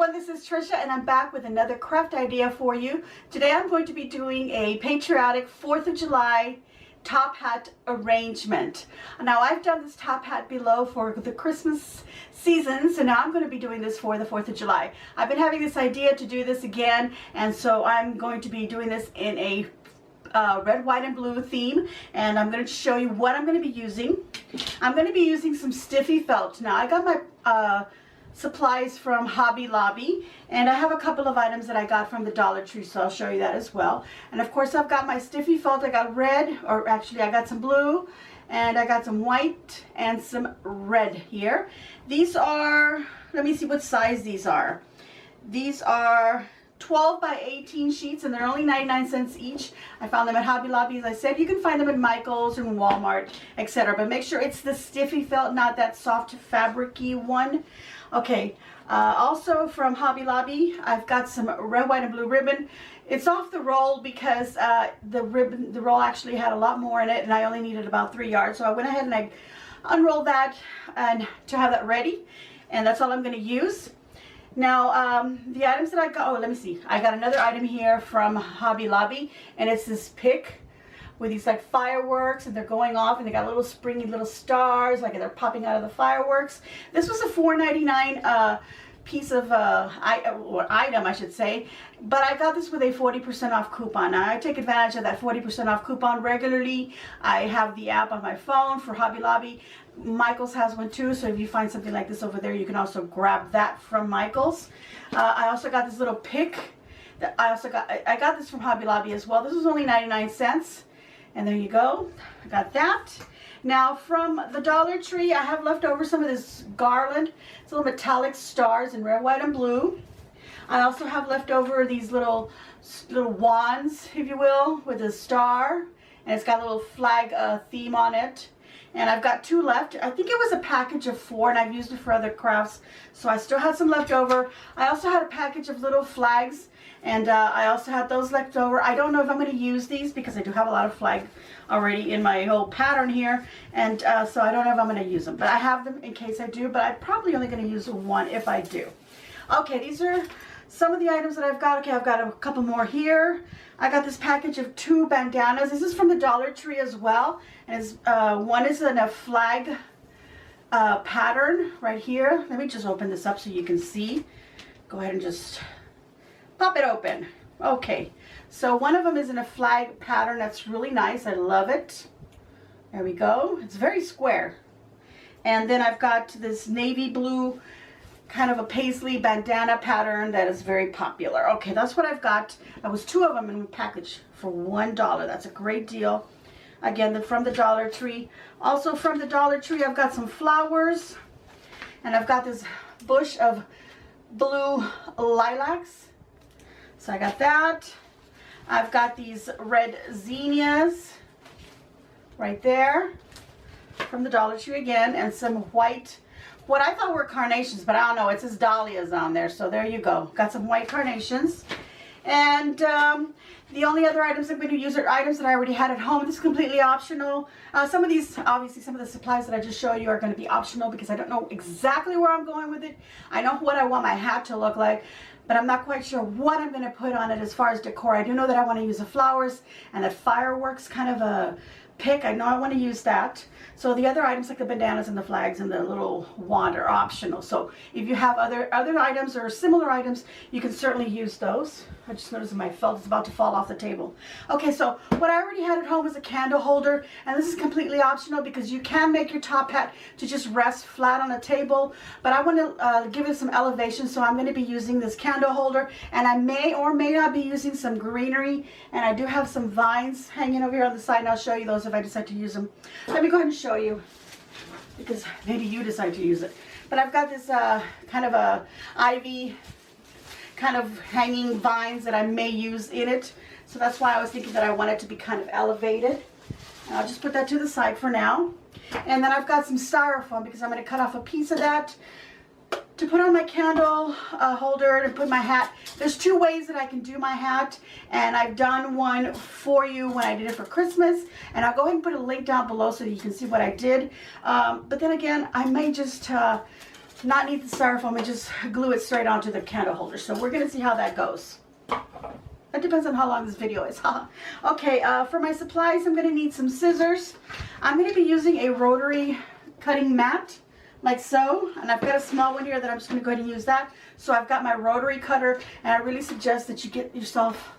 everyone, this is Tricia and I'm back with another craft idea for you. Today I'm going to be doing a patriotic 4th of July top hat arrangement. Now I've done this top hat below for the Christmas season, so now I'm going to be doing this for the 4th of July. I've been having this idea to do this again, and so I'm going to be doing this in a red, white, and blue theme, and I'm going to show you what I'm going to be using. I'm going to be using some stiffy felt. Now I got my supplies from Hobby Lobby, and I have a couple of items that I got from the Dollar Tree, so I'll show you that as well. And of course I've got my stiffy felt. I got red, or actually I got some blue, and I got some white and some red here. These are, let me see what size these are. These are 12 by 18 sheets, and they're only 99 cents each. I found them at Hobby Lobby. As I said, you can find them at Michael's and Walmart, etc. But make sure it's the stiffy felt, not that soft fabric-y one. Okay, also from Hobby Lobby, I've got some red, white, and blue ribbon. It's off the roll because the roll actually had a lot more in it, and I only needed about 3 yards. So I went ahead and I unrolled that and to have that ready, and that's all I'm going to use. Now, the items that I got, oh, let me see. I got another item here from Hobby Lobby, and it's this pick with these like fireworks, and they're going off, and they got little springy little stars, like they're popping out of the fireworks. This was a $4.99 piece of item, I should say, but I got this with a 40% off coupon. Now, I take advantage of that 40% off coupon regularly. I have the app on my phone for Hobby Lobby. Michael's has one too, so if you find something like this over there, you can also grab that from Michael's. I also got this little pick that I got this from Hobby Lobby as well. This was only 99 cents. And there you go, I got that. Now from the Dollar Tree, I have left over some of this garland. It's little metallic stars in red, white, and blue. I also have left over these little wands, if you will, with a star. And it's got a little flag theme on it. And I've got 2 left. I think it was a package of 4, and I've used it for other crafts, so I still had some left over. I also had a package of little flags, and I also had those left over. I don't know if I'm going to use these because I do have a lot of flag already in my whole pattern here, and so I don't know if I'm going to use them. But I have them in case I do, but I'm probably only going to use 1 if I do. Okay, these are some of the items that I've got. Okay, I've got a couple more here. I got this package of 2 bandanas. This is from the Dollar Tree as well. And it's, one is in a flag pattern right here. Let me just open this up so you can see. Go ahead and just pop it open. Okay, so one of them is in a flag pattern. That's really nice. I love it. There we go. It's very square. And then I've got this navy blue kind of a paisley bandana pattern that is very popular. Okay, that's what I've got. That was 2 of them in a package for $1. That's a great deal. Again, from the Dollar Tree. Also from the Dollar Tree, I've got some flowers, and I've got this bush of blue lilacs. So I got that. I've got these red zinnias right there from the Dollar Tree again, and some white, what I thought were carnations, but I don't know, it says dahlias on there, so there you go. Got some white carnations. And the only other items I'm going to use are items that I already had at home. This is completely optional. Some of these, obviously some of the supplies that I just showed you are going to be optional because I don't know exactly where I'm going with it. I know what I want my hat to look like, but I'm not quite sure what I'm going to put on it as far as decor. I do know that I want to use the flowers and that fireworks kind of a pick. I know I want to use that. So the other items like the bandanas and the flags and the little wand are optional. So if you have other items or similar items, you can certainly use those. I just noticed my felt is about to fall off the table. Okay, so what I already had at home was a candle holder, and this is completely optional because you can make your top hat to just rest flat on a table, but I want to give it some elevation, so I'm going to be using this candle holder, and I may or may not be using some greenery, and I do have some vines hanging over here on the side, and I'll show you those if I decide to use them. Let me go ahead and show you, because maybe you decide to use it. But I've got this kind of a ivy kind of hanging vines that I may use in it. So that's why I was thinking that I want it to be kind of elevated. And I'll just put that to the side for now. And then I've got some styrofoam because I'm going to cut off a piece of that to put on my candle holder and put my hat. There's 2 ways that I can do my hat, and I've done one for you when I did it for Christmas, and I'll go ahead and put a link down below so you can see what I did. But then again, I may just not need the styrofoam and just glue it straight onto the candle holder. So we're gonna see how that goes. It depends on how long this video is. Okay, for my supplies, I'm gonna need some scissors. I'm gonna be using a rotary cutting mat, like so, and I've got a small one here that I'm just gonna go ahead and use that. So I've got my rotary cutter, and I really suggest that you get yourself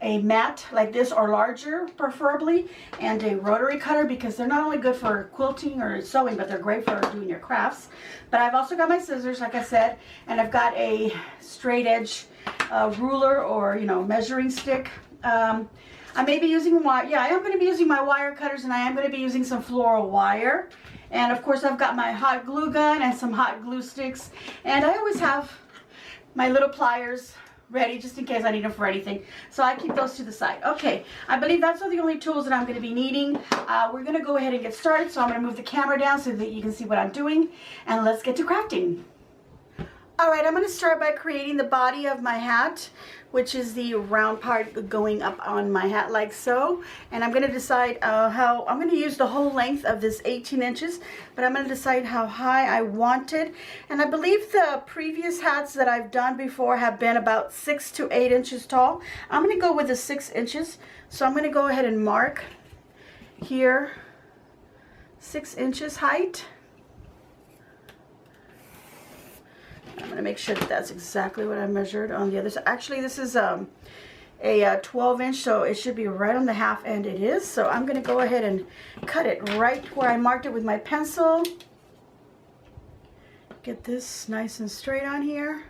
a mat like this or larger preferably, and a rotary cutter, because they're not only good for quilting or sewing, but they're great for doing your crafts. But I've also got my scissors, like I said, and I've got a straight edge ruler, or measuring stick. I may be using I am going to be using my wire cutters, and I am going to be using some floral wire. And of course I've got my hot glue gun and some hot glue sticks, and I always have my little pliers ready just in case I need them for anything. So I keep those to the side. Okay, I believe that's all the only tools that I'm going to be needing. We're going to go ahead and get started. So I'm going to move the camera down so that you can see what I'm doing, and let's get to crafting. Alright, I'm going to start by creating the body of my hat, which is the round part going up on my hat like so. And I'm going to decide how, I'm going to use the whole length of this 18 inches, but I'm going to decide how high I want it. And I believe the previous hats that I've done before have been about 6 to 8 inches tall. I'm going to go with the 6 inches. So I'm going to go ahead and mark here 6 inches height. I'm going to make sure that that's exactly what I measured on the other side. Actually, this is a 12 inch, so it should be right on the half end. It is. So I'm going to go ahead and cut it right where I marked it with my pencil. Get this nice and straight on here.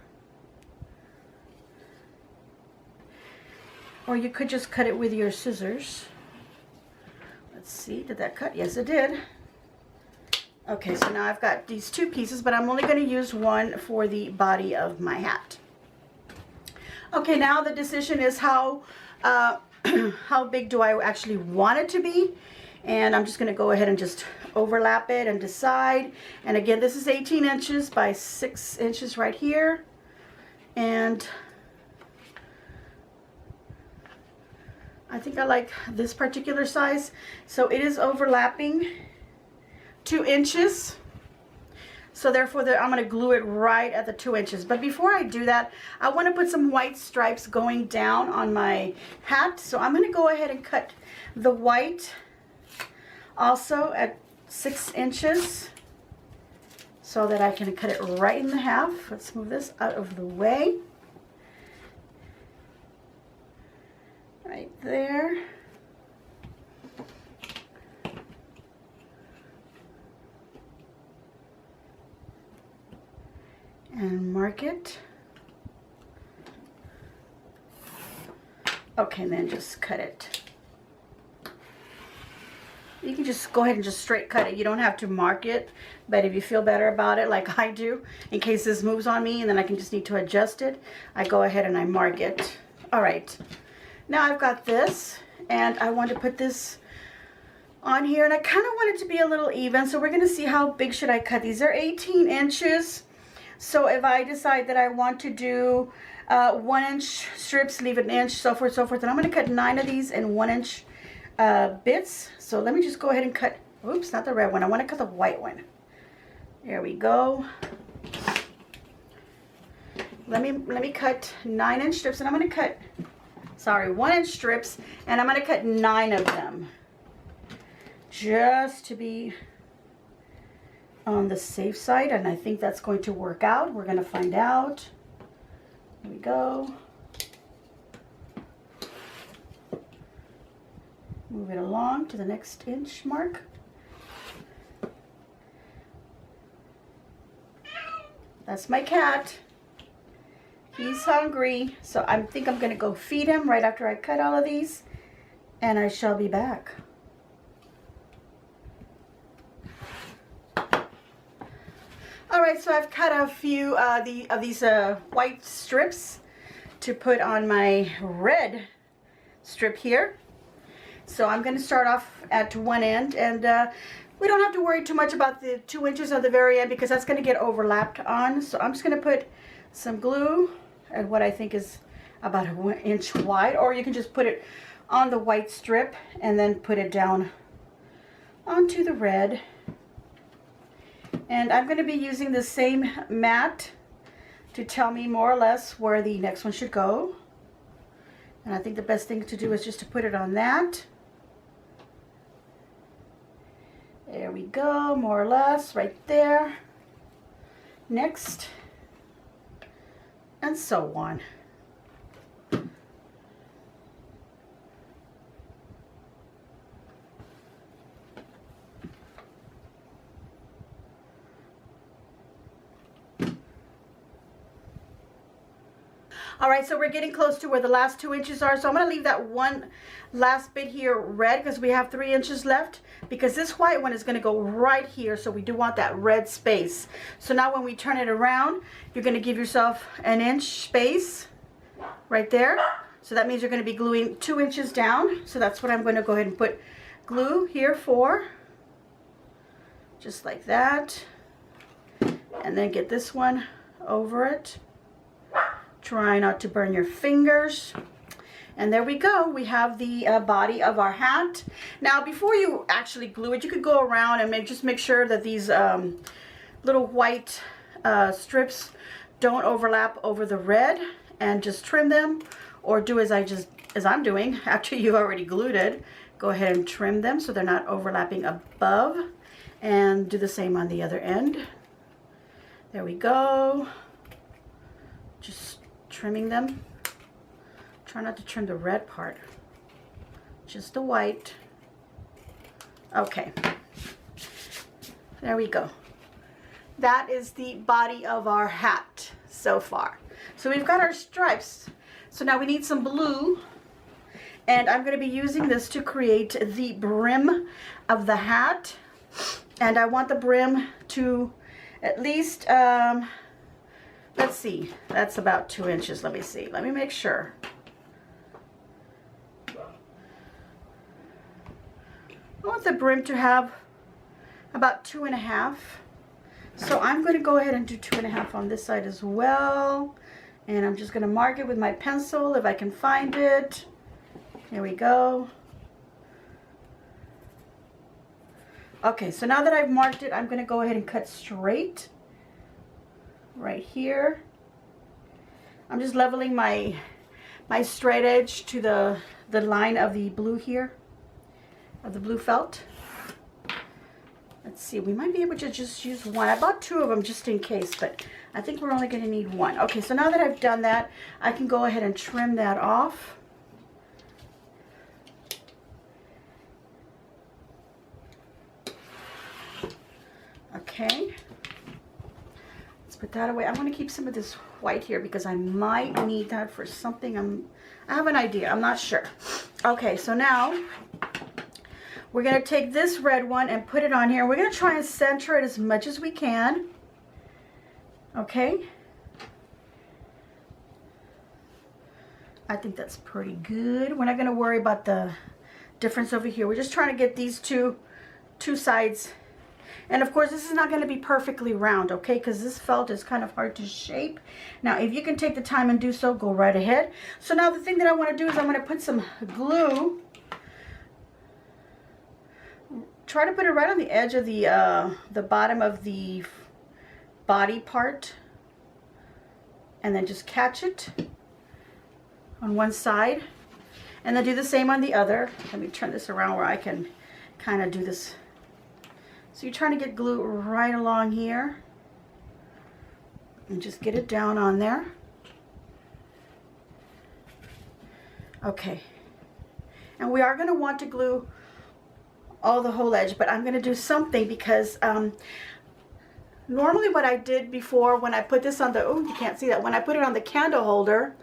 Or you could just cut it with your scissors. Let's see, did that cut? Yes, it did. Okay, so now I've got these two pieces, but I'm only going to use one for the body of my hat. Okay, now the decision is how big do I actually want it to be. And I'm just going to go ahead and just overlap it and decide. And again, this is 18 inches by 6 inches right here. And I think I like this particular size. So it is overlapping 2 inches, so therefore I'm going to glue it right at the 2 inches. But before I do that, I want to put some white stripes going down on my hat, so I'm going to go ahead and cut the white also at 6 inches so that I can cut it right in the half. Let's move this out of the way. Right there. And mark it. Okay, and then just cut it. You can just go ahead and just straight cut it. You don't have to mark it, but if you feel better about it like I do, in case this moves on me and then I can just need to adjust it, I go ahead and I mark it. All right, now I've got this, and I want to put this on here, and I kind of want it to be a little even, so we're going to see how big should I cut these. They're 18 inches. So if I decide that I want to do 1 inch strips, leave an inch, so forth, so forth. And I'm going to cut 9 of these in 1 inch bits. So let me just go ahead and cut, oops, not the red one. I want to cut the white one. There we go. Let me cut 9 inch strips, and I'm going to cut, 1 inch strips, and I'm going to cut 9 of them. Just to be on the safe side, and I think that's going to work out. We're going to find out. Here we go. Move it along to the next inch mark. That's my cat. He's hungry, so I think I'm going to go feed him right after I cut all of these, and I shall be back. Alright, so I've cut a few of these white strips to put on my red strip here. So I'm going to start off at one end, and we don't have to worry too much about the 2 inches at the very end because that's going to get overlapped on. So I'm just going to put some glue at what I think is about 1 inch wide, or you can just put it on the white strip and then put it down onto the red. And I'm going to be using the same mat to tell me more or less where the next one should go. And I think the best thing to do is just to put it on that. There we go, more or less, right there. Next. And so on. All right, so we're getting close to where the last 2 inches are. So I'm going to leave that one last bit here red because we have 3 inches left, because this white one is going to go right here. So we do want that red space. So now when we turn it around, you're going to give yourself an inch space right there. So that means you're going to be gluing 2 inches down. So that's what I'm going to go ahead and put glue here for. Just like that. And then get this one over it. Try not to burn your fingers. And there we go. We have the body of our hat. Now, before you actually glue it, you could go around and just make sure that these little white strips don't overlap over the red, and just trim them, or do as I'm doing after you've already glued it. Go ahead and trim them so they're not overlapping above, and do the same on the other end. There we go. Just trimming them. Try not to trim the red part, just the white. Okay, there we go. That is the body of our hat so far. So we've got our stripes. So now we need some blue, and I'm going to be using this to create the brim of the hat. And I want the brim to at least let's see, that's about 2 inches. Let me see. Let me make sure. I want the brim to have about 2.5. So I'm going to go ahead and do 2.5 on this side as well. And I'm just going to mark it with my pencil if I can find it. Here we go. Okay, so now that I've marked it, I'm going to go ahead and cut straight. Right here. I'm just leveling my straight edge to the line of the blue here, of the blue felt. Let's see, we might be able to just use one. I bought 2 of them just in case, but I think we're only going to need 1. Okay, so now that I've done that, I can go ahead and trim that off. Okay. Put that away. I'm going to keep some of this white here because I might need that for something. I have an idea. I'm not sure. Okay, so now we're going to take this red one and put it on here. We're going to try and center it as much as we can. Okay. I think that's pretty good. We're not going to worry about the difference over here. We're just trying to get these two sides. And of course, this is not going to be perfectly round, okay? Because this felt is kind of hard to shape. Now, if you can take the time and do so, go right ahead. So now the thing that I want to do is I'm going to put some glue. Try to put it right on the edge of the bottom of the body part. And then just catch it on one side. And then do the same on the other. Let me turn this around where I can kind of do this. So you're trying to get glue right along here and just get it down on there. Okay. And we are going to want to glue all the whole edge, but I'm going to do something because normally what I did before when I put this on the, oh, you can't see that, when I put it on the candle holder,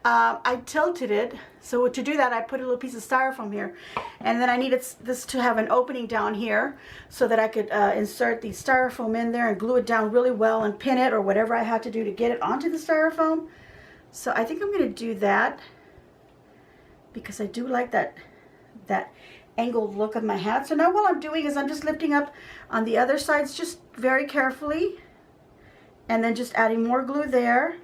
I tilted it. So to do that, I put a little piece of styrofoam here, and then I needed this to have an opening down here so that I could insert the styrofoam in there and glue it down really well and pin it or whatever I had to do to get it onto the styrofoam. So I think I'm going to do that because I do like that angled look of my hat. So now what I'm doing is I'm just lifting up on the other sides just very carefully, and then just adding more glue there.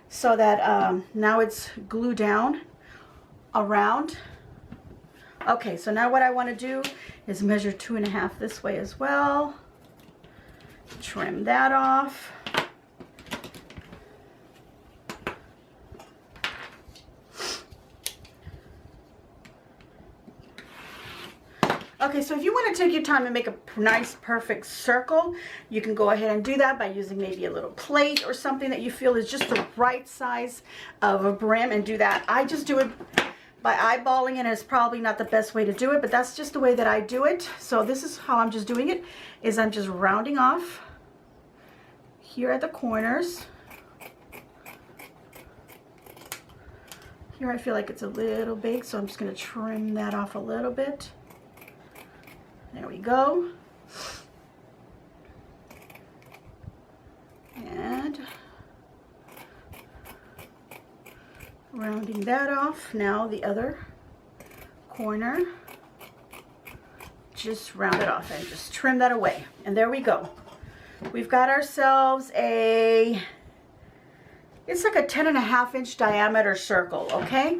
So that now it's glued down around. Okay, so now what I want to do is measure 2.5 this way as well. Trim that off. Okay, so if you want to take your time and make a nice, perfect circle, you can go ahead and do that by using maybe a little plate or something that you feel is just the right size of a brim, and do that. I just do it by eyeballing, and it's probably not the best way to do it, but that's just the way that I do it. So this is how I'm just doing it, is I'm just rounding off here at the corners. Here I feel like it's a little big, so I'm just going to trim that off a little bit. There we go. And rounding that off. Now the other corner. Just round it off and just trim that away. And there we go. We've got ourselves it's like a 10.5-inch diameter circle, okay?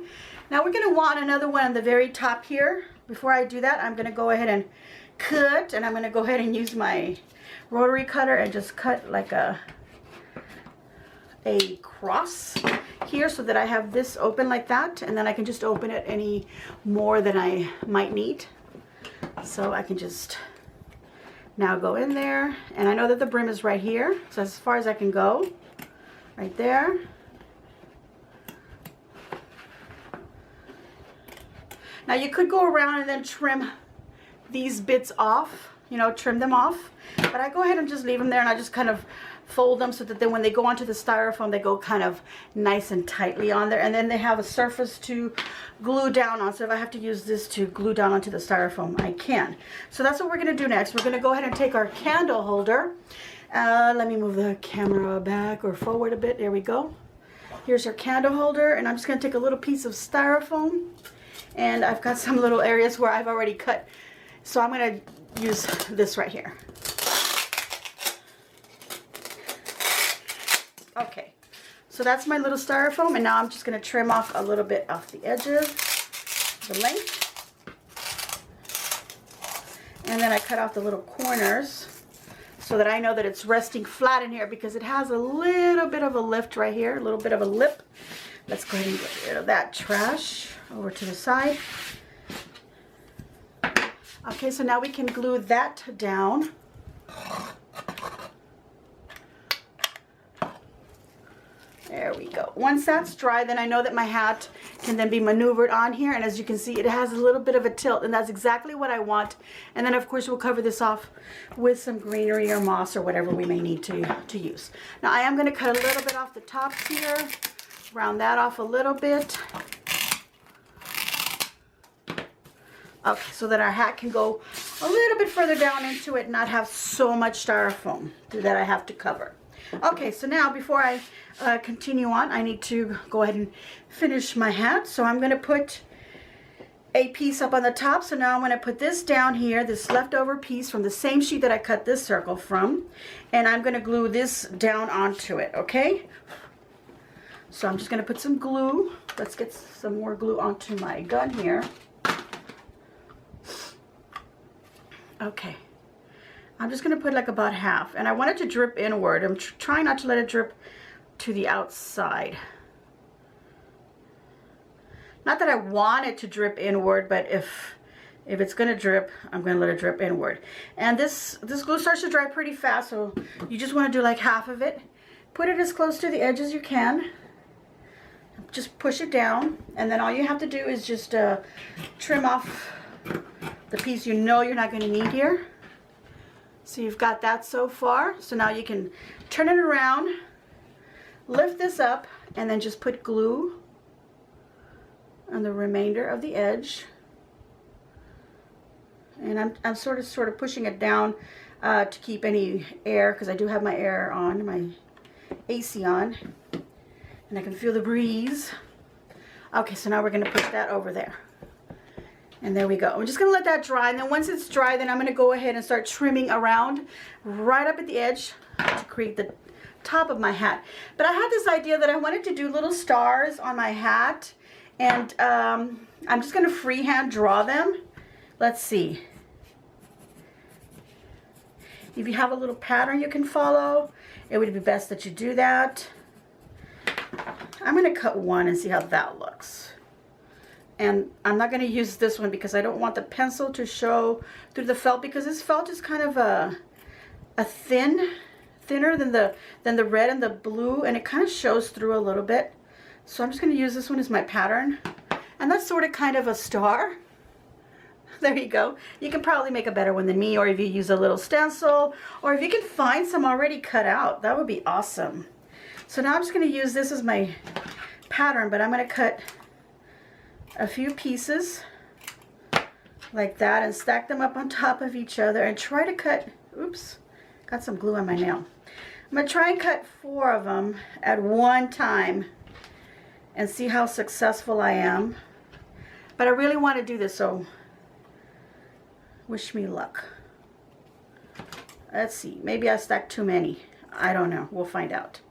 Now we're going to want another one on the very top here. Before I do that, I'm going to go ahead and cut, and I'm going to go ahead and use my rotary cutter and just cut like a cross here so that I have this open like that, and then I can just open it any more than I might need. So I can just now go in there, and I know that the brim is right here, so as far as I can go, right there. Now you could go around and then trim these bits off, you know, trim them off, but I go ahead and just leave them there, and I just kind of fold them so that then when they go onto the styrofoam, they go kind of nice and tightly on there, and then they have a surface to glue down on. So if I have to use this to glue down onto the styrofoam, I can. So that's what we're going to do next. We're going to go ahead and take our candle holder. Let me move the camera back or forward a bit. There we go. Here's our candle holder, and I'm just going to take a little piece of styrofoam, and I've got some little areas where I've already cut. So I'm going to use this right here. Okay, so that's my little styrofoam, and now I'm just going to trim off a little bit off the edges, the length. And then I cut off the little corners so that I know that it's resting flat in here, because it has a little bit of a lift right here, a little bit of a lip. Let's go ahead and get rid of that trash over to the side. Okay, so now we can glue that down. There we go. Once that's dry, then I know that my hat can then be maneuvered on here, and as you can see, it has a little bit of a tilt, and that's exactly what I want. And then of course we'll cover this off with some greenery or moss or whatever we may need to use. Now I am going to cut a little bit off the top here, round that off a little bit. Okay, so that our hat can go a little bit further down into it and not have so much styrofoam that I have to cover. Okay, so now before I continue on, I need to go ahead and finish my hat. So I'm going to put a piece up on the top. So now I'm going to put this down here, this leftover piece from the same sheet that I cut this circle from, and I'm going to glue this down onto it, okay? So I'm just going to put some glue. Let's get some more glue onto my gun here. Okay, I'm just going to put like about half, and I want it to drip inward. I'm trying not to let it drip to the outside. Not that I want it to drip inward, but if it's going to drip, I'm going to let it drip inward. And this glue starts to dry pretty fast, so you just want to do like half of it. Put it as close to the edge as you can. Just push it down, and then all you have to do is just trim off the piece you know you're not going to need here. So you've got that so far. So now you can turn it around, lift this up, and then just put glue on the remainder of the edge. And I'm sort of pushing it down to keep any air, because I do have my air on, my AC on, and I can feel the breeze. Okay, so now we're going to push that over there. And there we go. I'm just going to let that dry, and then once it's dry, then I'm going to go ahead and start trimming around right up at the edge to create the top of my hat. But I had this idea that I wanted to do little stars on my hat, and I'm just going to freehand draw them. Let's see. If you have a little pattern you can follow, it would be best that you do that. I'm going to cut one and see how that looks. And I'm not going to use this one because I don't want the pencil to show through the felt, because this felt is kind of a thinner than the red and the blue, and it kind of shows through a little bit. So I'm just going to use this one as my pattern. And that's sort of kind of a star. There you go. You can probably make a better one than me, or if you use a little stencil, or if you can find some already cut out, that would be awesome. So now I'm just going to use this as my pattern, but I'm going to cut a few pieces like that and stack them up on top of each other and try to cut, oops, got some glue on my nail. I'm going to try and cut 4 of them at one time and see how successful I am. But I really want to do this, so wish me luck. Let's see, maybe I stacked too many. I don't know, we'll find out.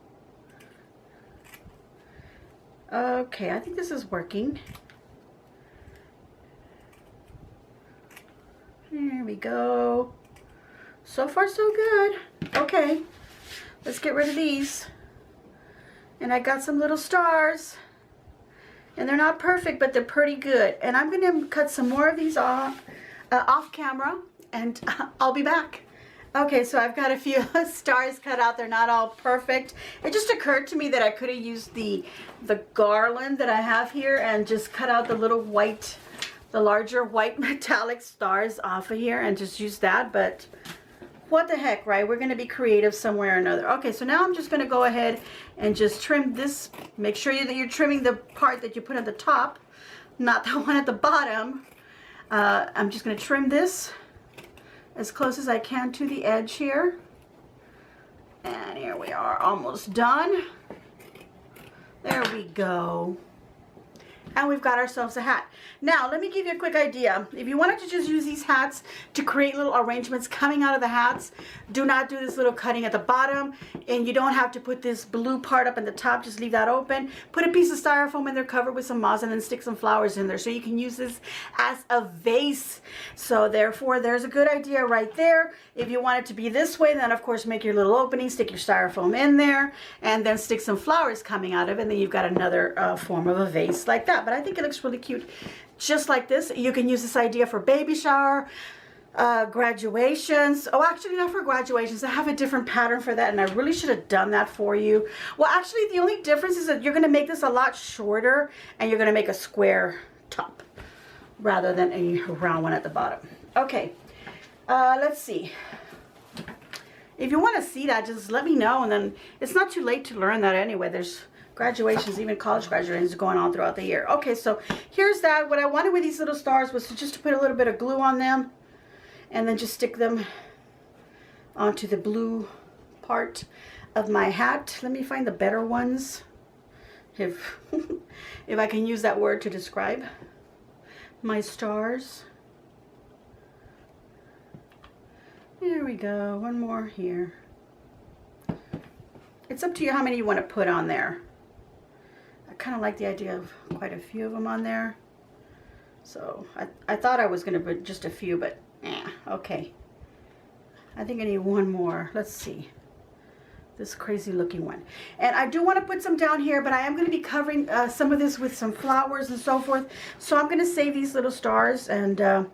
Okay, I think this is working. There we go. So far so good. Okay, let's get rid of these. And I got some little stars. And they're not perfect, but they're pretty good. And I'm going to cut some more of these off camera, and I'll be back. Okay, so I've got a few stars cut out. They're not all perfect. It just occurred to me that I could have used the garland that I have here and just cut out the little white, the larger white metallic stars off of here and just use that. But what the heck, right? We're going to be creative somewhere or another. Okay, so now I'm just going to go ahead and just trim this. Make sure that you're trimming the part that you put at the top, not the one at the bottom. I'm just going to trim this as close as I can to the edge here. And here we are, almost done. There we go. And we've got ourselves a hat. Now, let me give you a quick idea. If you wanted to just use these hats to create little arrangements coming out of the hats, do not do this little cutting at the bottom. And you don't have to put this blue part up in the top. Just leave that open. Put a piece of styrofoam in there, cover with some moss, and then stick some flowers in there. So you can use this as a vase. So therefore, there's a good idea right there. If you want it to be this way, then of course make your little opening, stick your styrofoam in there, and then stick some flowers coming out of it. And then you've got another form of a vase like that. But I think it looks really cute just like this. You can use this idea for baby shower, graduations. Oh, actually not for graduations. I have a different pattern for that, and I really should have done that for you. Well, actually the only difference is that you're going to make this a lot shorter, and you're going to make a square top rather than a round one at the bottom. Okay, let's see. If you want to see that, just let me know, and then it's not too late to learn that anyway. There's graduations, even college graduations going on throughout the year. Okay, so here's that. What I wanted with these little stars was just to put a little bit of glue on them and then just stick them onto the blue part of my hat. Let me find the better ones, if if I can use that word to describe my stars. There we go. One more here. It's up to you how many you want to put on there. I kind of like the idea of quite a few of them on there. So I thought I was going to put just a few, but okay. I think I need one more. Let's see. This crazy looking one. And I do want to put some down here, but I am going to be covering some of this with some flowers and so forth. So I'm going to save these little stars and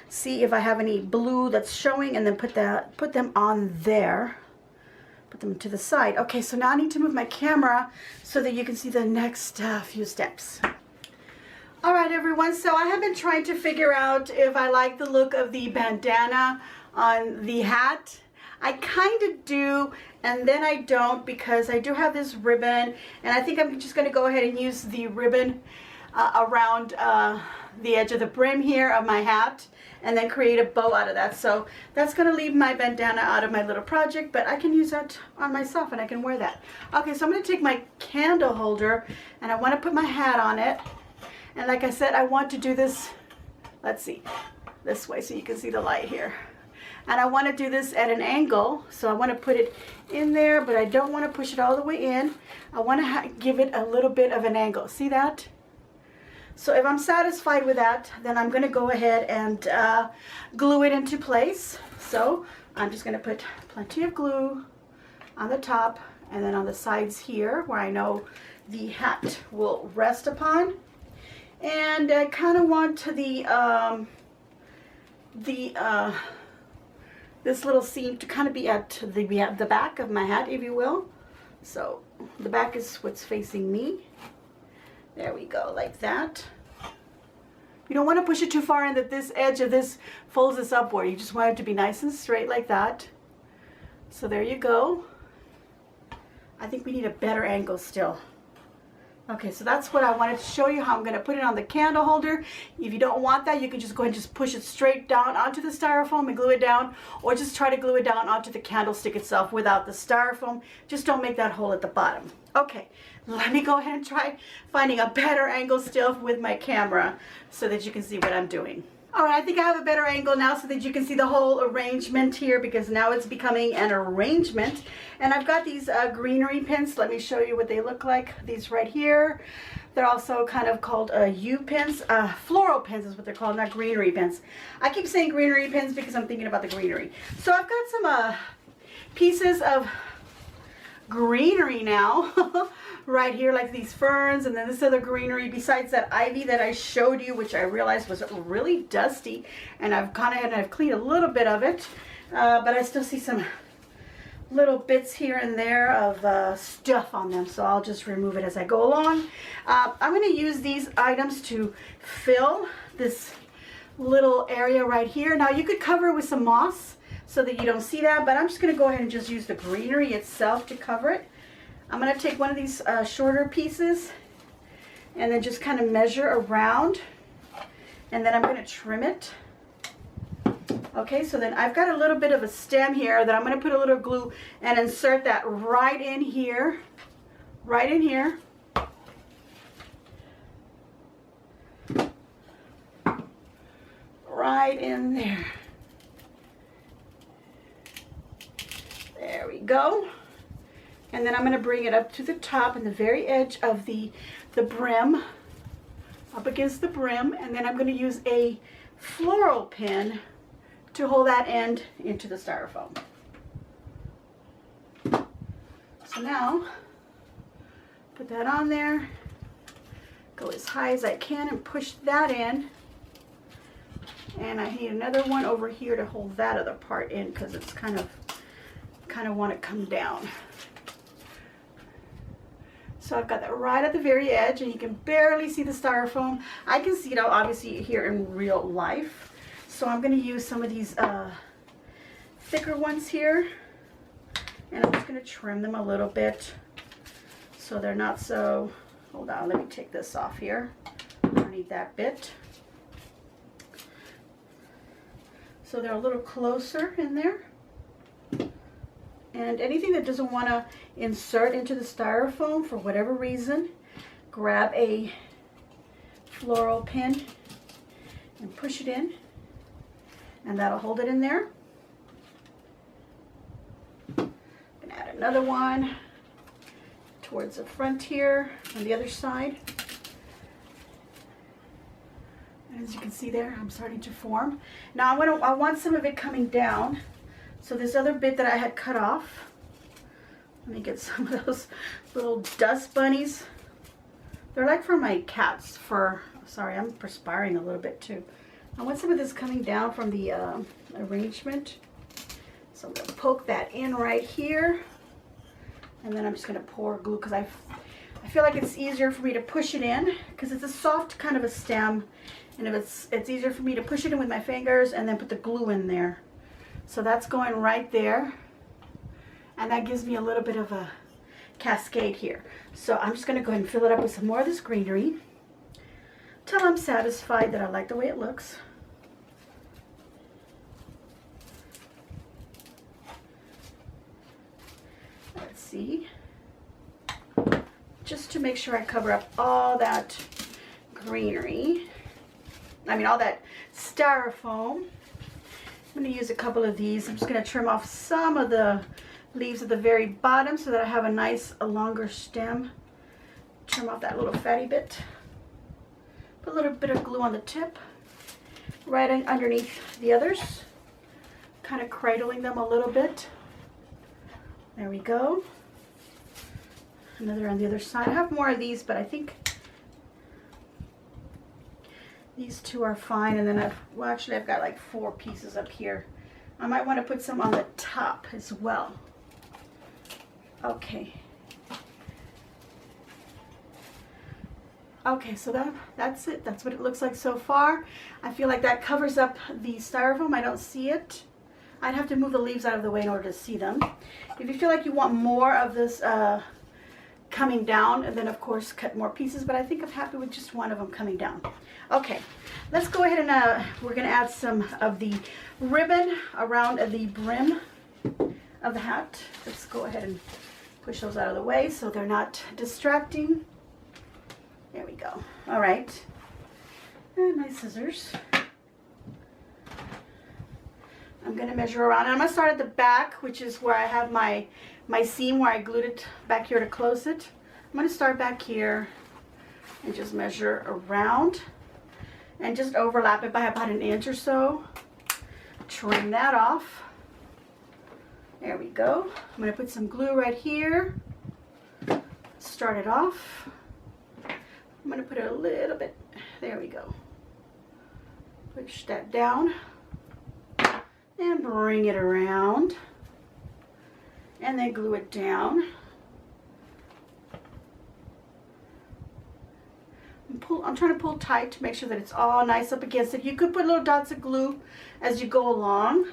see if I have any blue that's showing, and then put them on there. Put them to the side. Okay, so now I need to move my camera so that you can see the next few steps. All right, everyone, so I have been trying to figure out if I like the look of the bandana on the hat. I kind of do, and then I don't, because I do have this ribbon, and I think I'm just going to go ahead and use the ribbon around the edge of the brim here of my hat, and then create a bow out of that. So that's going to leave my bandana out of my little project, but I can use that on myself and I can wear that. Okay, so I'm going to take my candle holder and I want to put my hat on it. And like I said, I want to do this, let's see, this way so you can see the light here. And I want to do this at an angle, so I want to put it in there, but I don't want to push it all the way in. I want to give it a little bit of an angle. See that? So if I'm satisfied with that, then I'm going to go ahead and glue it into place. So I'm just going to put plenty of glue on the top and then on the sides here where I know the hat will rest upon. And I kind of want this little seam to kind of be at the back of my hat, if you will. So the back is what's facing me. There we go, like that. You don't want to push it too far in that this edge of this folds this upward. You just want it to be nice and straight like that. So there you go. I think we need a better angle still. Okay, so that's what I wanted to show you, how I'm going to put it on the candle holder. If you don't want that, you can just go ahead and just push it straight down onto the styrofoam and glue it down, or just try to glue it down onto the candlestick itself without the styrofoam. Just don't make that hole at the bottom. Okay, let me go ahead and try finding a better angle still with my camera so that you can see what I'm doing. All right, I think I have a better angle now so that you can see the whole arrangement here, because now it's becoming an arrangement. And I've got these greenery pins. Let me show you what they look like. These right here. They're also kind of called U pins. Floral pins is what they're called, not greenery pins. I keep saying greenery pins because I'm thinking about the greenery. So I've got some pieces of greenery now right here, like these ferns, and then this other greenery besides that ivy that I showed you, which I realized was really dusty, and I've cleaned a little bit of it, but I still see some little bits here and there of stuff on them, so I'll just remove it as I go along. I'm going to use these items to fill this little area right here. Now you could cover it with some moss so that you don't see that, but I'm just going to go ahead and just use the greenery itself to cover it. I'm going to take one of these shorter pieces and then just kind of measure around, and then I'm going to trim it. Okay, so then I've got a little bit of a stem here that I'm going to put a little glue and insert that right in here, right in here. Right in there. There we go. And then I'm going to bring it up to the top and the very edge of the brim, up against the brim, and then I'm going to use a floral pin to hold that end into the styrofoam. So now, put that on there, go as high as I can and push that in. And I need another one over here to hold that other part in, because it's kind of want to come down. So I've got that right at the very edge, and you can barely see the styrofoam. I can see it obviously here in real life. So I'm going to use some of these thicker ones here, and I'm just going to trim them a little bit so they're not so, hold on, let me take this off here. I don't need that bit. So they're a little closer in there. And anything that doesn't want to insert into the styrofoam for whatever reason, grab a floral pin and push it in, and that'll hold it in there. I'm going to add another one towards the front here on the other side. And as you can see there, I'm starting to form. Now I want some of it coming down. So this other bit that I had cut off, let me get some of those little dust bunnies. They're like for my cat's fur. Sorry, I'm perspiring a little bit too. I want some of this coming down from the arrangement. So I'm going to poke that in right here. And then I'm just going to pour glue, because I feel like it's easier for me to push it in, because it's a soft kind of a stem. And if it's easier for me to push it in with my fingers and then put the glue in there. So that's going right there, and that gives me a little bit of a cascade here. So I'm just going to go ahead and fill it up with some more of this greenery till I'm satisfied that I like the way it looks. Let's see. Just to make sure I cover up all that greenery, all that styrofoam. I'm going to use a couple of these. I'm just going to trim off some of the leaves at the very bottom so that I have a nice, longer stem. Trim off that little fatty bit. Put a little bit of glue on the tip, right underneath the others, kind of cradling them a little bit. There we go. Another on the other side. I have more of these, but I think these two are fine. And then I've got like 4 pieces up here. I might want to put some on the top as well. Okay. Okay, so that's it. That's what it looks like so far. I feel like that covers up the styrofoam. I don't see it. I'd have to move the leaves out of the way in order to see them. If you feel like you want more of this coming down, and then of course cut more pieces, but I think I'm happy with just one of them coming down. Okay, let's go ahead and we're going to add some of the ribbon around the brim of the hat. Let's go ahead and push those out of the way so they're not distracting. There we go. All right, and my scissors. I'm going to measure around, and I'm going to start at the back, which is where I have my seam where I glued it back here to close it. I'm going to start back here and just measure around and just overlap it by about 1 inch or so. Trim that off. There we go. I'm going to put some glue right here. Start it off. I'm going to put it a little bit. There we go. Push that down and bring it around. And then glue it down. I'm trying to pull tight to make sure that it's all nice up against it. You could put little dots of glue as you go along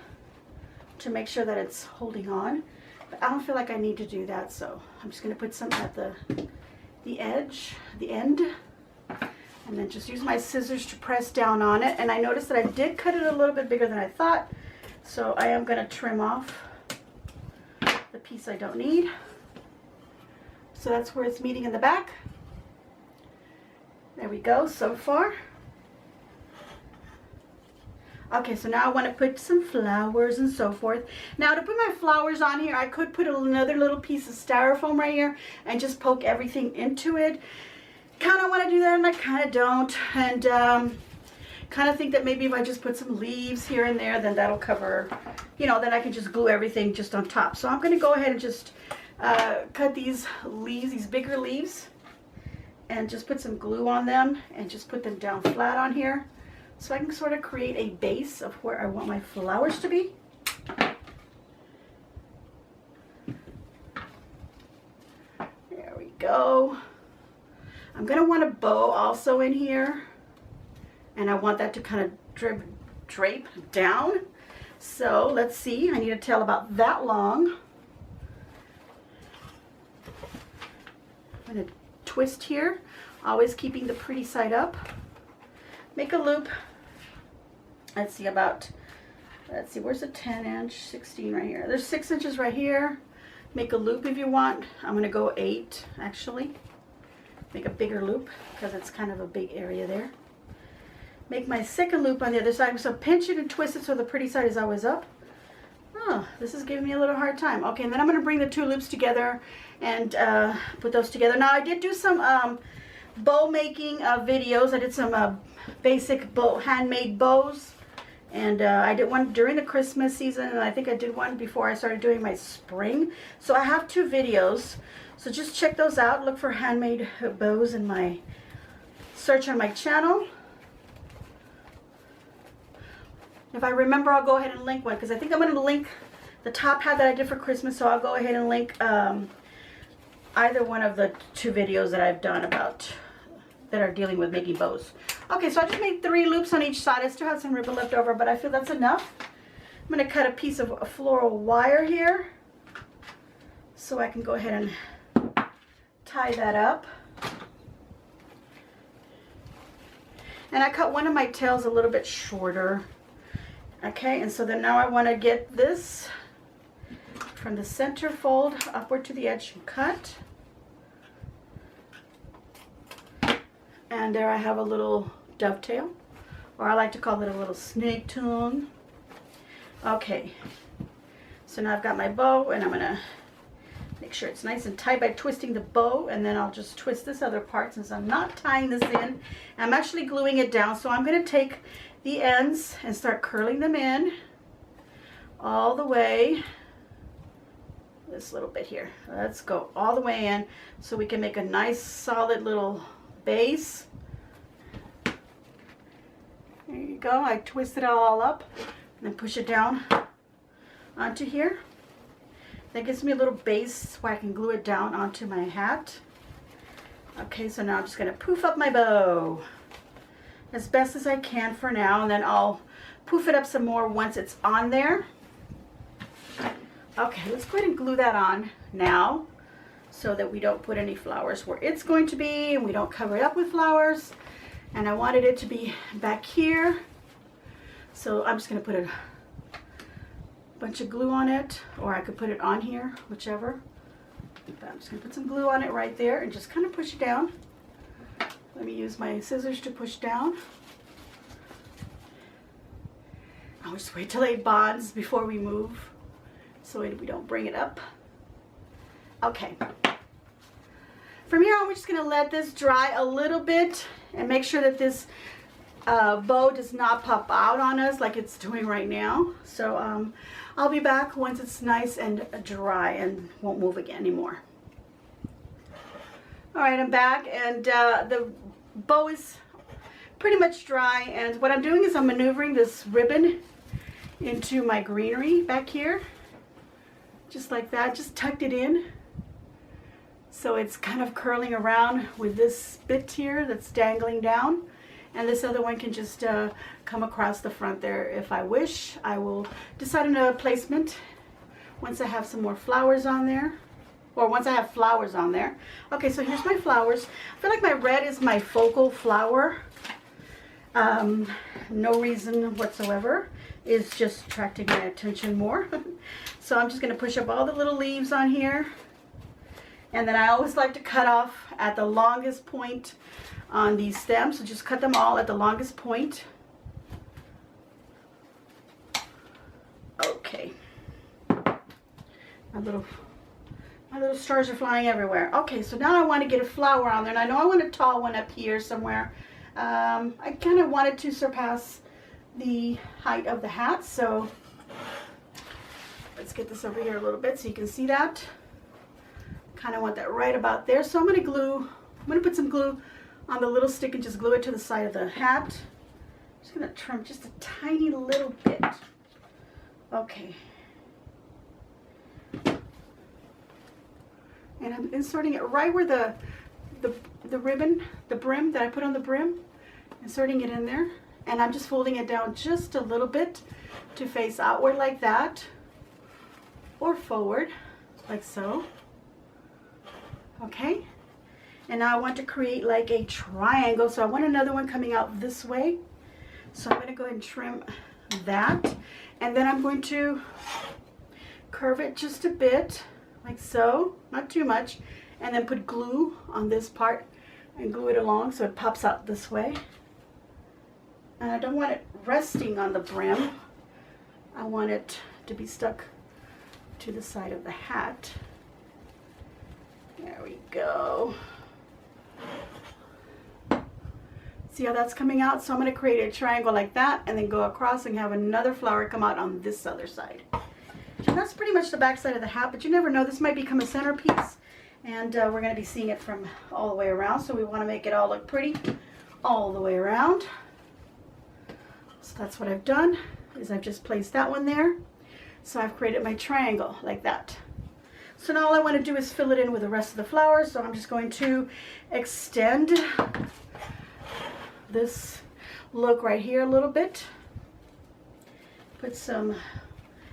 to make sure that it's holding on. But I don't feel like I need to do that, so I'm just going to put some at the edge, the end. And then just use my scissors to press down on it. And I noticed that I did cut it a little bit bigger than I thought. So I am going to trim off the piece I don't need. So that's where it's meeting in the back. There we go, so far. Okay, so now I want to put some flowers and so forth. Now to put my flowers on here, I could put another little piece of styrofoam right here and just poke everything into it. Kind of want to do that and I kind of don't. And kind of think that maybe if I just put some leaves here and there, then that'll cover, you know, then I can just glue everything just on top. So I'm going to go ahead and just cut these leaves, these bigger leaves, and just put some glue on them and just put them down flat on here so I can sort of create a base of where I want my flowers to be. There we go. I'm going to want a bow also in here, and I want that to kind of drape down. So let's see, I need a tail about that long. I'm going to twist here, always keeping the pretty side up. Make a loop. Let's see, where's the 10-inch, 16 right here. There's 6 inches right here. Make a loop if you want. I'm going to go 8 actually. Make a bigger loop because it's kind of a big area there. Make my second loop on the other side. So pinch it and twist it so the pretty side is always up. Oh, this is giving me a little hard time. Okay, and then I'm going to bring the 2 loops together and put those together. Now I did do some bow making videos. I did some basic handmade bows, and I did one during the Christmas season, and I think I did one before I started doing my spring. So I have 2 videos, so just check those out. Look for handmade bows in my search on my channel. If I remember, I'll go ahead and link one, because I think I'm going to link the top hat that I did for Christmas, so I'll go ahead and link either one of the 2 videos that I've done about that are dealing with making bows. Okay, so I just made 3 loops on each side. I still have some ribbon left over, but I feel that's enough. I'm going to cut a piece of floral wire here so I can go ahead and tie that up. And I cut one of my tails a little bit shorter. Okay, and so then now I want to get this from the center fold upward to the edge and cut. And there I have a little dovetail, or I like to call it a little snake tongue. Okay, so now I've got my bow, and I'm going to Make sure it's nice and tight by twisting the bow, and then I'll just twist this other part since I'm not tying this in. I'm actually gluing it down, so I'm going to take the ends and start curling them in all the way. This little bit here. Let's go all the way in so we can make a nice solid little base. There you go. I twist it all up and then push it down onto here. That gives me a little base where I can glue it down onto my hat. Okay, so now I'm just going to poof up my bow as best as I can for now, and then I'll poof it up some more once it's on there. Okay, let's go ahead and glue that on now so that we don't put any flowers where it's going to be and we don't cover it up with flowers. And I wanted it to be back here, so I'm just going to put a bunch of glue on it, or I could put it on here, whichever. But I'm just going to put some glue on it right there and just kind of push it down. Let me use my scissors to push down. I'll just wait till it bonds before we move so we don't bring it up. Okay. From here on, we're just going to let this dry a little bit and make sure that this bow does not pop out on us like it's doing right now. So I'll be back once it's nice and dry and won't move again anymore. All right, I'm back, and the bow is pretty much dry, and what I'm doing is I'm maneuvering this ribbon into my greenery back here, just like that. Just tucked it in so it's kind of curling around with this bit here that's dangling down, and this other one can just come across the front there if I wish. I will decide on a placement once I have some more flowers on there, or once I have flowers on there. Okay, so here's my flowers. I feel like my red is my focal flower. No reason whatsoever. It's just attracting my attention more. So I'm just going to push up all the little leaves on here. And then I always like to cut off at the longest point on these stems. So just cut them all at the longest point. Okay. My little stars are flying everywhere. Okay, so now I want to get a flower on there, and I know I want a tall one up here somewhere. I kind of wanted to surpass the height of the hat, so let's get this over here a little bit so you can see that. Kind of want that right about there. So I'm going to put some glue on the little stick and just glue it to the side of the hat. I'm just going to trim just a tiny little bit. Okay. And I'm inserting it right where the ribbon, the brim that I put on the brim, inserting it in there. And I'm just folding it down just a little bit to face outward like that, or forward like so. Okay, and now I want to create like a triangle, so I want another one coming out this way. So I'm going to go ahead and trim that, and then I'm going to curve it just a bit like so, not too much, and then put glue on this part and glue it along so it pops out this way. And I don't want it resting on the brim. I want it to be stuck to the side of the hat. There we go. See how that's coming out? So I'm going to create a triangle like that and then go across and have another flower come out on this other side. And that's pretty much the back side of the hat, but you never know. This might become a centerpiece, and we're going to be seeing it from all the way around, so we want to make it all look pretty all the way around. So that's what I've done, is I've just placed that one there. So I've created my triangle like that. So now all I want to do is fill it in with the rest of the flowers. So I'm just going to extend this look right here a little bit. Put some,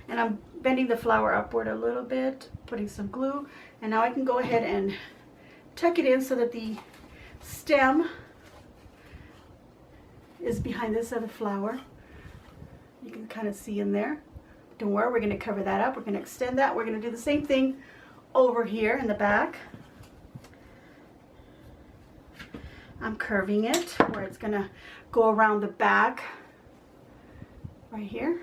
and I'm bending the flower upward a little bit, putting some glue. And now I can go ahead and tuck it in so that the stem is behind this other flower. You can kind of see in there. Don't worry, we're going to cover that up. We're going to extend that. We're going to do the same thing over here in the back. I'm curving it where it's going to go around the back right here.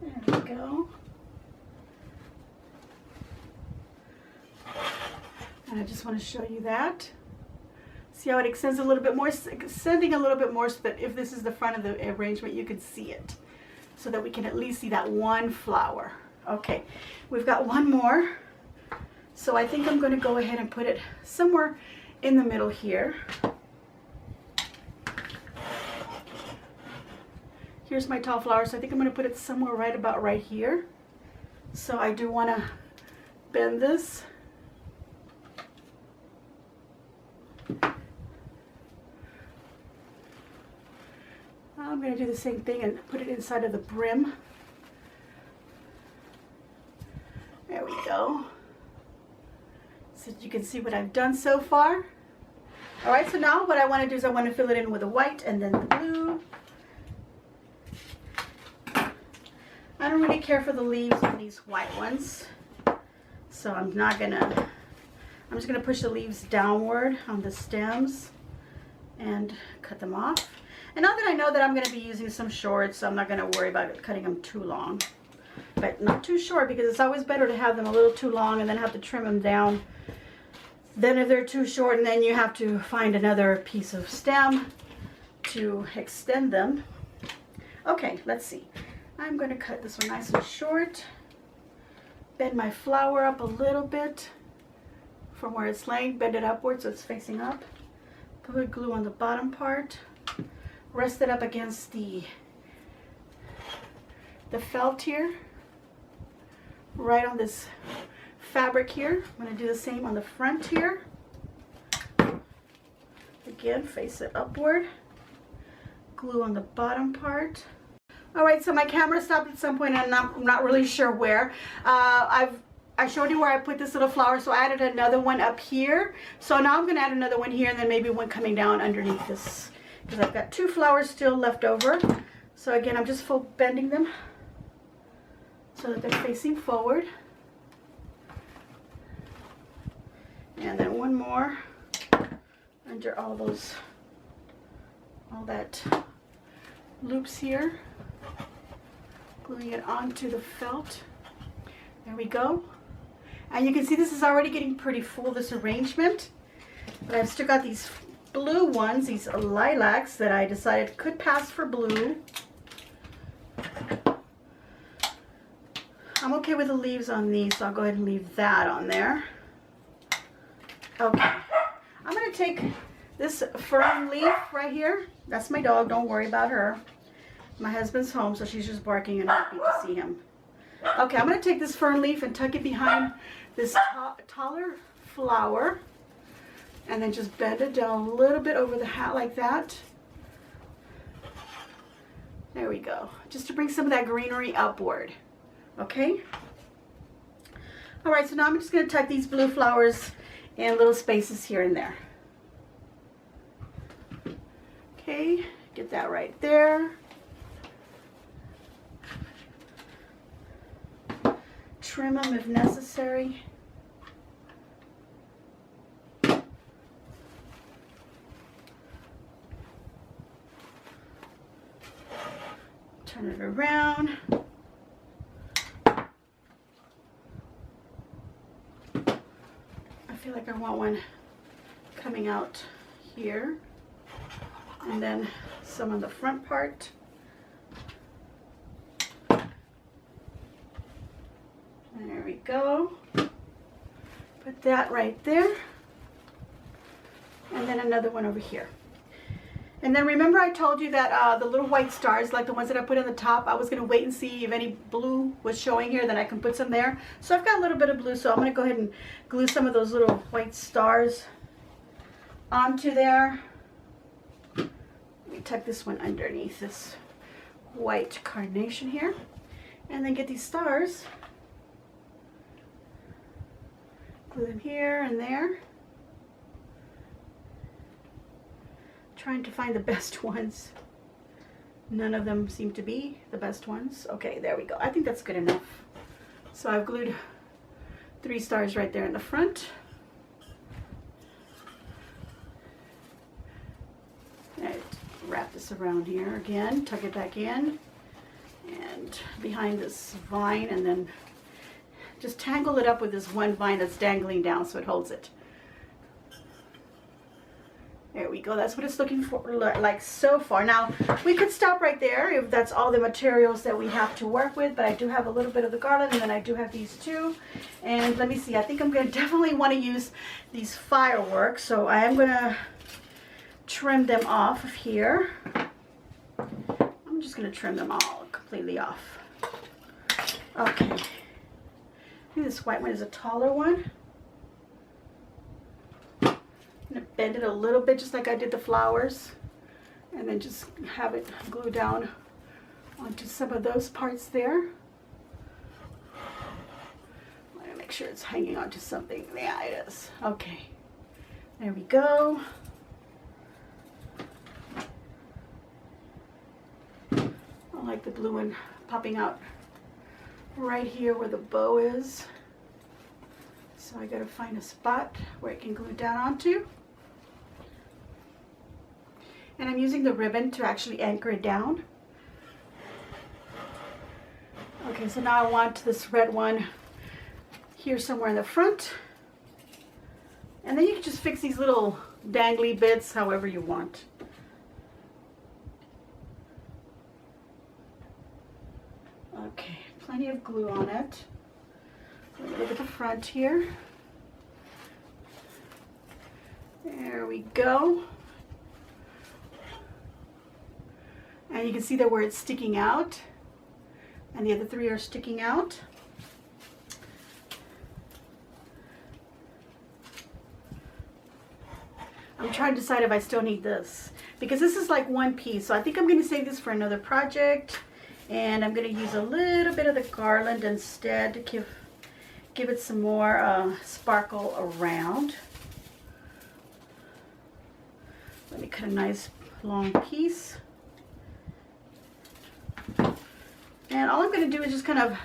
There we go. And I just want to show you that. See how it extends a little bit more, extending a little bit more so that if this is the front of the arrangement, you can see it. So that we can at least see that one flower. Okay, we've got one more. So I think I'm going to go ahead and put it somewhere in the middle here. Here's my tall flower, so I think I'm going to put it somewhere right about right here. So I do want to bend this. I'm going to do the same thing and put it inside of the brim. There we go. So you can see what I've done so far. All right, so now what I want to do is I want to fill it in with the white and then the blue. I don't really care for the leaves on these white ones. So I'm just gonna push the leaves downward on the stems and cut them off. And now that I know that I'm going to be using some shorts, so I'm not going to worry about cutting them too long. But not too short, because it's always better to have them a little too long and then have to trim them down than if they're too short and then you have to find another piece of stem to extend them. Okay, let's see. I'm going to cut this one nice and short. Bend my flower up a little bit from where it's laying. Bend it upwards so it's facing up. Put glue on the bottom part. Rest it up against the felt here, right on this fabric here. I'm going to do the same on the front here. Again, face it upward. Glue on the bottom part. All right, so my camera stopped at some point and I'm not really sure where. I showed you where I put this little flower, so I added another one up here. So now I'm going to add another one here and then maybe one coming down underneath this, because I've got two flowers still left over. So again, I'm just bending them so that they're facing forward. And then one more under all that loops here. Gluing it onto the felt. There we go. And you can see this is already getting pretty full, this arrangement. But I've still got these blue ones, these lilacs that I decided could pass for blue. I'm okay with the leaves on these, so I'll go ahead and leave that on there. Okay, I'm going to take this fern leaf right here. That's my dog, don't worry about her. My husband's home, so she's just barking and happy to see him. Okay, I'm going to take this fern leaf and tuck it behind this taller flower. And then just bend it down a little bit over the hat like that. There we go. Just to bring some of that greenery upward. Okay? All right, so now I'm just going to tuck these blue flowers in little spaces here and there. Okay, get that right there. Trim them if necessary. Turn it around. I feel like I want one coming out here, and then some on the front part. There we go. Put that right there. And then another one over here. And then remember I told you that the little white stars, like the ones that I put in the top, I was going to wait and see if any blue was showing here, then I can put some there. So I've got a little bit of blue, so I'm going to go ahead and glue some of those little white stars onto there. Let me tuck this one underneath this white carnation here. And then get these stars. Glue them here and there. Trying to find the best ones. None of them seem to be the best ones. Okay, there we go. I think that's good enough. So I've glued 3 stars right there in the front. Right, wrap this around here again, tuck it back in, and behind this vine, and then just tangle it up with this one vine that's dangling down so it holds it. There we go. That's what it's looking for, like so far. Now, we could stop right there if that's all the materials that we have to work with, but I do have a little bit of the garland, and then I do have these two. And let me see, I think I'm going to definitely want to use these fireworks, so I am going to trim them off of here. I'm just going to trim them all completely off. Okay. I think this white one is a taller one. I'm going to bend it a little bit just like I did the flowers, and then just have it glue down onto some of those parts there. I'm going to make sure it's hanging onto something. Yeah, it is. Okay. There we go. I like the blue one popping out right here where the bow is. So I gotta find a spot where it can glue down onto. And I'm using the ribbon to actually anchor it down. Okay, so now I want this red one here somewhere in the front. And then you can just fix these little dangly bits however you want. Okay, plenty of glue on it. Look at the front here. There we go. And you can see that where it's sticking out, and the other three are sticking out. I'm trying to decide if I still need this, because this is like one piece, so I think I'm going to save this for another project, and I'm going to use a little bit of the garland instead to give it some more sparkle around. Let me cut a nice long piece. And all I'm going to do is just kind of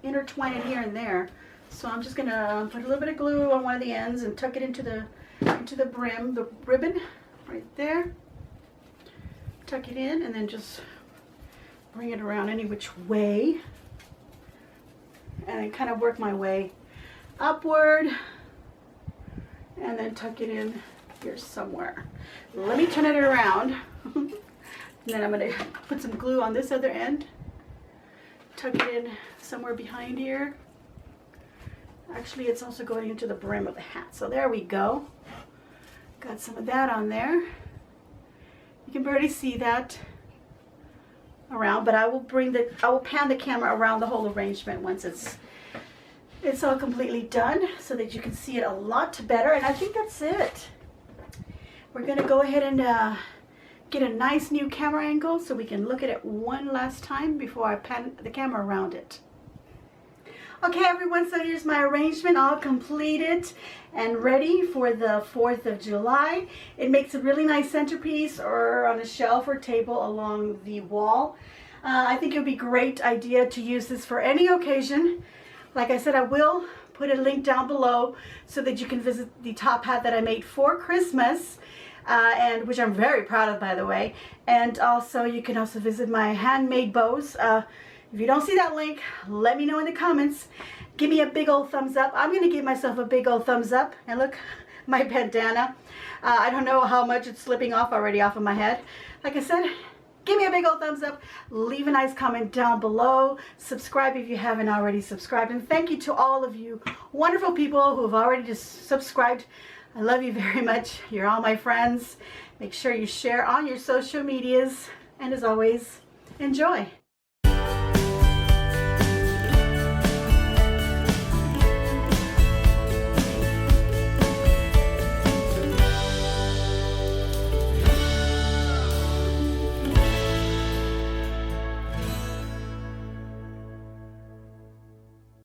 intertwine it here and there. So I'm just going to put a little bit of glue on one of the ends and tuck it into the brim, the ribbon right there. Tuck it in and then just bring it around any which way. And then kind of work my way upward and then tuck it in here somewhere. Let me turn it around. And then I'm going to put some glue on this other end. Tuck it in somewhere behind here. Actually, it's also going into the brim of the hat. So there we go. Got some of that on there. You can barely see that around, but I will pan the camera around the whole arrangement once it's all completely done, so that you can see it a lot better. And I think that's it. We're going to go ahead and get a nice new camera angle so we can look at it one last time before I pan the camera around it. Okay everyone, so here's my arrangement all completed and ready for the 4th of July. It makes a really nice centerpiece or on a shelf or table along the wall. I think it would be a great idea to use this for any occasion. Like I said, I will put a link down below so that you can visit the top hat that I made for Christmas. And which I'm very proud of, by the way. And also, you can also visit my handmade bows. If you don't see that link, let me know in the comments. Give me a big old thumbs up. I'm going to give myself a big old thumbs up. And look, my bandana. I don't know how much it's slipping off already off of my head. Like I said, give me a big old thumbs up. Leave a nice comment down below. Subscribe if you haven't already subscribed. And thank you to all of you wonderful people who have already just subscribed. I love you very much. You're all my friends. Make sure you share on your social medias. And as always, enjoy.